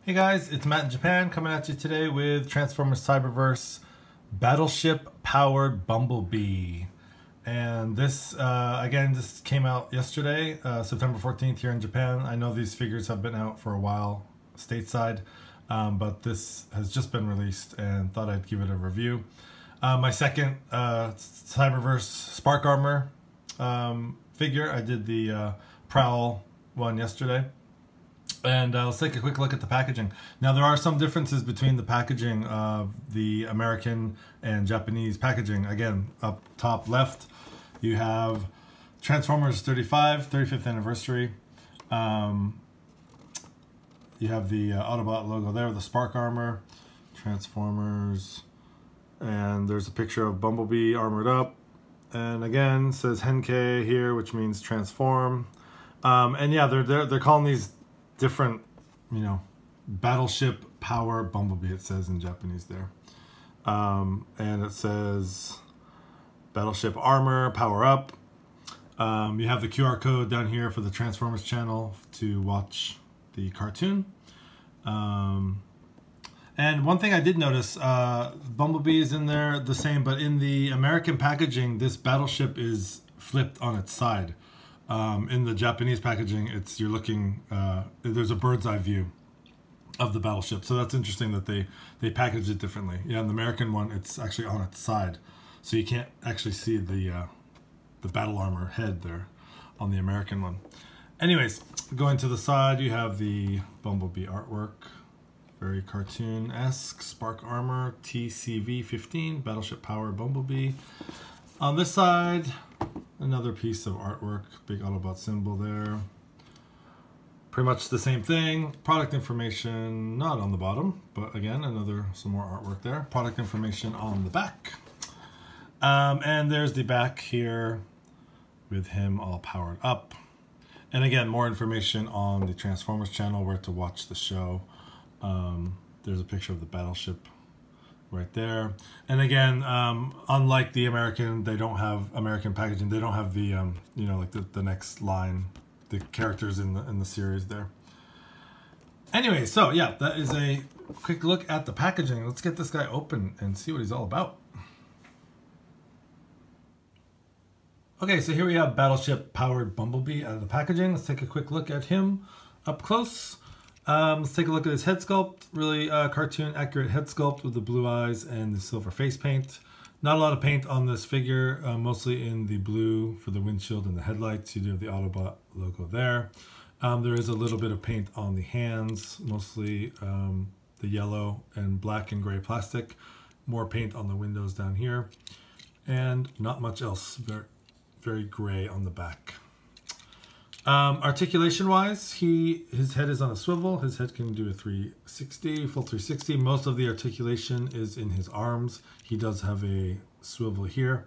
Hey guys, it's Matt in Japan coming at you today with Transformers Cyberverse Battleship powered Bumblebee. And this, again, this came out yesterday, September 14th here in Japan. I know these figures have been out for a while stateside, but this has just been released and thought I'd give it a review. My second Cyberverse Spark Armor figure, I did the Prowl one yesterday. And let's take a quick look at the packaging. Now, there are some differences between the packaging of the American and Japanese packaging. Again, up top left, you have Transformers 35th anniversary. You have the Autobot logo there, the Spark Armor, Transformers, and there's a picture of Bumblebee armored up. And again, it says Henkei here, which means transform. And yeah, they're calling these different, Battleship power Bumblebee, it says in Japanese there. And it says Battleship armor, power up. You have the QR code down here for the Transformers channel to watch the cartoon. And one thing I did notice, Bumblebee is in there the same, but in the American packaging, this Battleship is flipped on its side. In the Japanese packaging, you're looking, there's a bird's eye view of the Battleship. So that's interesting that they packaged it differently. Yeah, in the American one, it's actually on its side. So you can't actually see the battle armor head there on the American one. Anyways, going to the side, you have the Bumblebee artwork. Very cartoon-esque. Spark Armor, TCV 15, Battleship Power Bumblebee. On this side, another piece of artwork, big Autobot symbol there. Pretty much the same thing. Product information not on the bottom, but again, some more artwork there. Product information on the back. And there's the back here with him all powered up. And again, more information on the Transformers channel where to watch the show. There's a picture of the Battleship right there. And again, unlike the American, they don't have American packaging. They don't have the like the next line, the characters in the series there. Anyway, so yeah, that is a quick look at the packaging. Let's get this guy open and see what he's all about. Okay, so here we have Battleship powered Bumblebee out of the packaging. Let's take a quick look at him up close. Let's take a look at his head sculpt. Really cartoon accurate head sculpt with the blue eyes and the silver face paint. Not a lot of paint on this figure, mostly in the blue for the windshield and the headlights. You do have the Autobot logo there. There is a little bit of paint on the hands, mostly the yellow and black and gray plastic. More paint on the windows down here. And not much else, very gray on the back. Articulation wise, his head is on a swivel. His head can do a 360, full 360. Most of the articulation is in his arms. He does have a swivel here.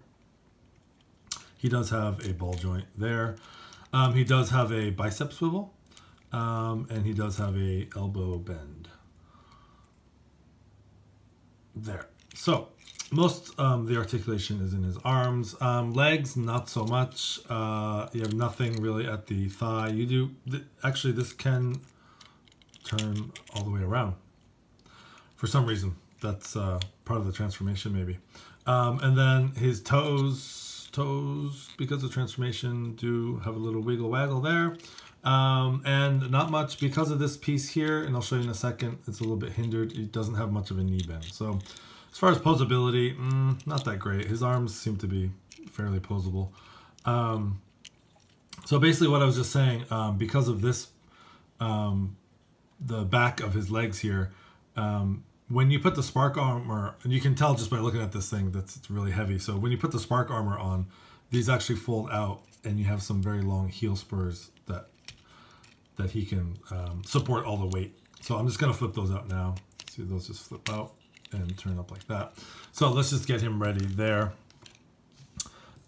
He does have a ball joint there. He does have a bicep swivel. And he does have a elbow bend there. So most the articulation is in his arms. Legs, not so much. You have nothing really at the thigh. You do, actually this can turn all the way around. For some reason, that's part of the transformation maybe. And then his toes, because of transformation, do have a little wiggle waggle there. And not much because of this piece here, and I'll show you in a second, it's a little bit hindered. It doesn't have much of a knee bend. So as far as posability, not that great. His arms seem to be fairly posable. So basically what I was just saying, because of this, the back of his legs here, when you put the Spark Armor, and you can tell just by looking at this thing that it's really heavy. So when you put the Spark Armor on, these actually fold out and you have some very long heel spurs that he can support all the weight. So I'm just gonna flip those out now. See, those just flip out and turn up like that. So let's just get him ready there.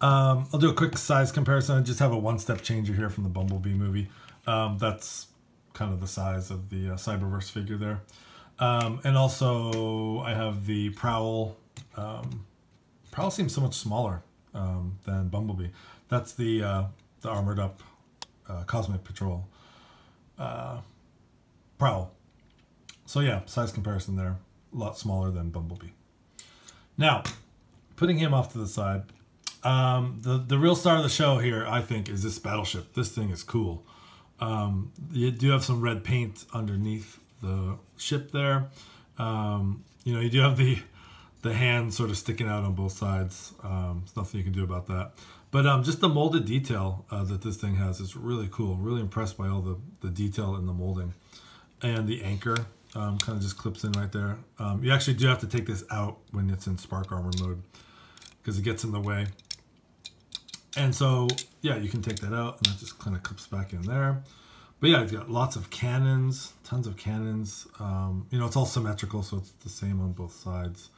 I'll do a quick size comparison. I just have a one-step changer here from the Bumblebee movie. That's kind of the size of the Cyberverse figure there. And also I have the Prowl. Prowl seems so much smaller than Bumblebee. That's the armored up Cosmic Patrol Prowl. So yeah, size comparison there, a lot smaller than Bumblebee. Now, putting him off to the side, the real star of the show here, I think, is this battleship. This thing is cool. You do have some red paint underneath the ship there. You know, you do have the hand sort of sticking out on both sides. There's nothing you can do about that. But just the molded detail that this thing has is really cool. Really impressed by all the detail in the molding. And the anchor kind of just clips in right there. You actually do have to take this out when it's in spark armor mode because it gets in the way. And so, yeah, you can take that out and that just kind of clips back in there. But yeah, it's got lots of cannons, tons of cannons. You know, it's all symmetrical, so it's the same on both sides.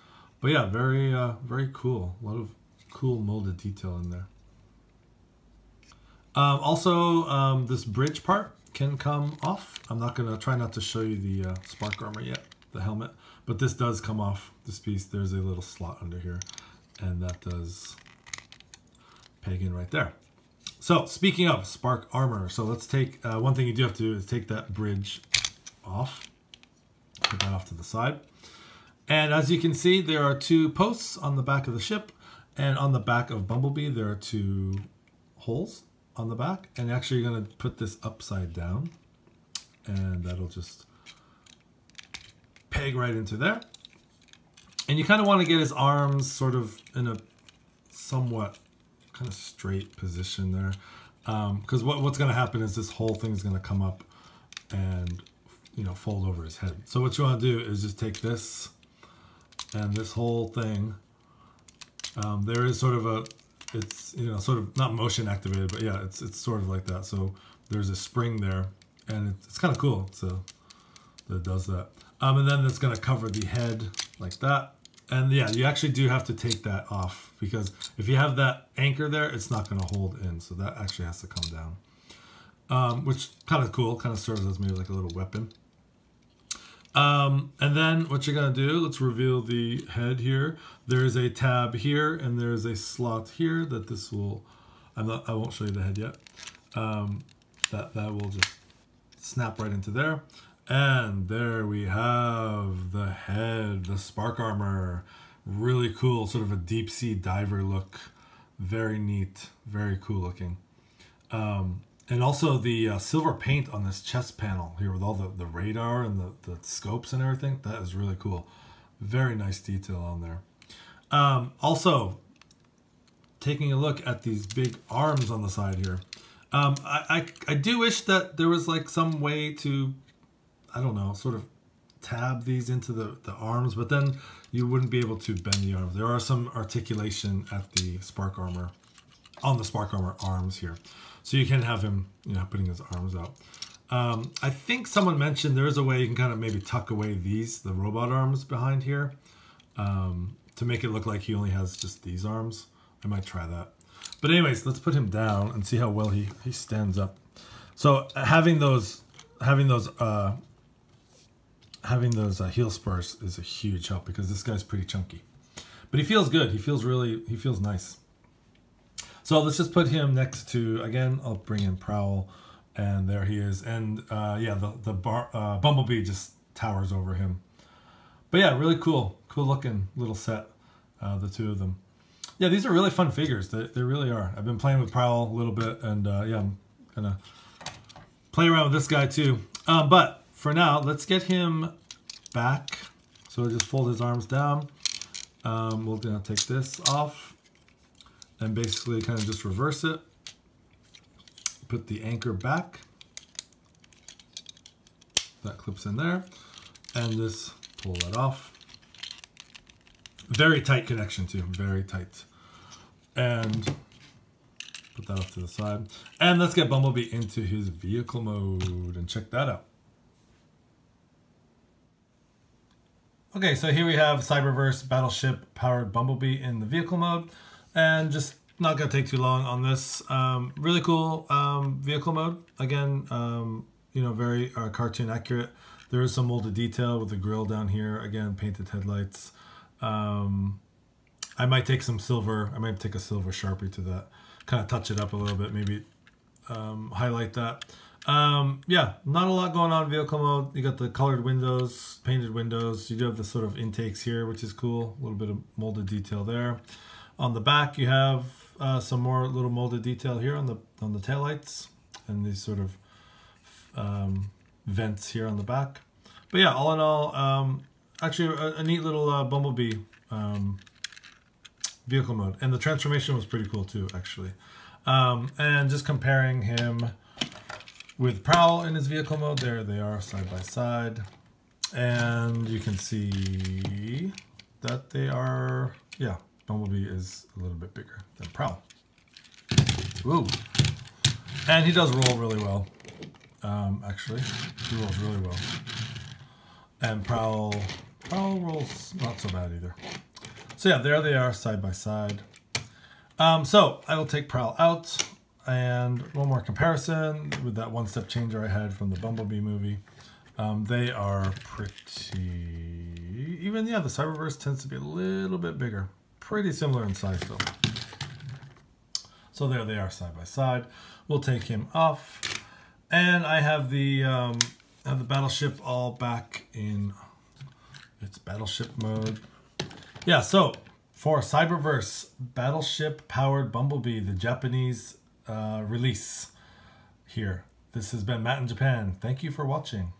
But yeah, very cool. A lot of cool molded detail in there. Also, this bridge part can come off. I'm not going to try not to show you the spark armor yet, the helmet. But this does come off, this piece. There's a little slot under here. And that does peg in right there. So speaking of spark armor, so let's take, one thing you do have to do is take that bridge off. Put that off to the side. And as you can see, there are two posts on the back of the ship. And on the back of Bumblebee, there are two holes on the back. And actually you're going to put this upside down. And that'll just peg right into there. And you kind of want to get his arms sort of in a somewhat kind of straight position there. Because what's going to happen is this whole thing is going to come up and, you know, fold over his head. So what you want to do is just take this and this whole thing. There is sort of a, it's, you know, sort of not motion activated, but yeah, it's sort of like that. So there's a spring there and it's kind of cool. So that it does that. And then it's going to cover the head like that. And yeah, you actually do have to take that off because if you have that anchor there, it's not going to hold in. So that actually has to come down, which kind of cool, kind of serves as maybe like a little weapon. And then what you're going to do, let's reveal the head here. There's a tab here and there's a slot here that this will, I won't show you the head yet. That will just snap right into there. And there we have the head, the spark armor. Really cool, sort of a deep sea diver look. Very neat, very cool looking. And also the silver paint on this chest panel here with all the radar and the scopes and everything. That is really cool. Very nice detail on there. Also, taking a look at these big arms on the side here. I do wish that there was like some way to, I don't know, sort of tab these into the arms, but then you wouldn't be able to bend the arms. There are some articulation at the spark armor, on the spark armor arms here. So you can have him, you know, putting his arms out. I think someone mentioned there is a way you can kind of maybe tuck away these, the robot arms behind here, to make it look like he only has just these arms. I might try that. But anyways, let's put him down and see how well he stands up. So having those heel spurs is a huge help because this guy's pretty chunky. But he feels good. He feels nice. So let's just put him next to, again, I'll bring in Prowl, and there he is. And yeah, the Bumblebee just towers over him. But yeah, really cool looking little set, the two of them. Yeah, these are really fun figures. They really are. I've been playing with Prowl a little bit, and yeah, I'm gonna play around with this guy too. But for now, let's get him back. So just fold his arms down. We're gonna take this off and basically kind of just reverse it. Put the anchor back. That clips in there. And just pull that off. Very tight connection too, very tight. And put that off to the side. And let's get Bumblebee into his vehicle mode and check that out. Okay, so here we have Cyberverse Battleship powered Bumblebee in the vehicle mode. And just not gonna take too long on this. Really cool vehicle mode. Again, you know, very cartoon accurate. There is some molded detail with the grill down here. Again, painted headlights. I might take some silver. I might take a silver Sharpie to that. Kind of touch it up a little bit. Maybe highlight that. Yeah, not a lot going on in vehicle mode. You got the colored windows, painted windows. You do have the sort of intakes here, which is cool. A little bit of molded detail there. On the back, you have some more little molded detail here on the taillights and these sort of vents here on the back. But yeah, all in all, actually a neat little Bumblebee vehicle mode, and the transformation was pretty cool too, actually. And just comparing him with Prowl in his vehicle mode, there they are side by side, and you can see that they are, yeah, Bumblebee is a little bit bigger than Prowl. Woo! And he does roll really well. Actually, he rolls really well. And Prowl rolls not so bad either. So yeah, there they are side by side. So I will take Prowl out, and one more comparison with that one-step changer I had from the Bumblebee movie. They are pretty, even, yeah, the Cyberverse tends to be a little bit bigger. Pretty similar in size though. So there they are side by side. We'll take him off. And I have the Battleship all back in its Battleship mode. Yeah, so for Cyberverse Battleship powered Bumblebee, the Japanese release here. This has been Matt in Japan. Thank you for watching.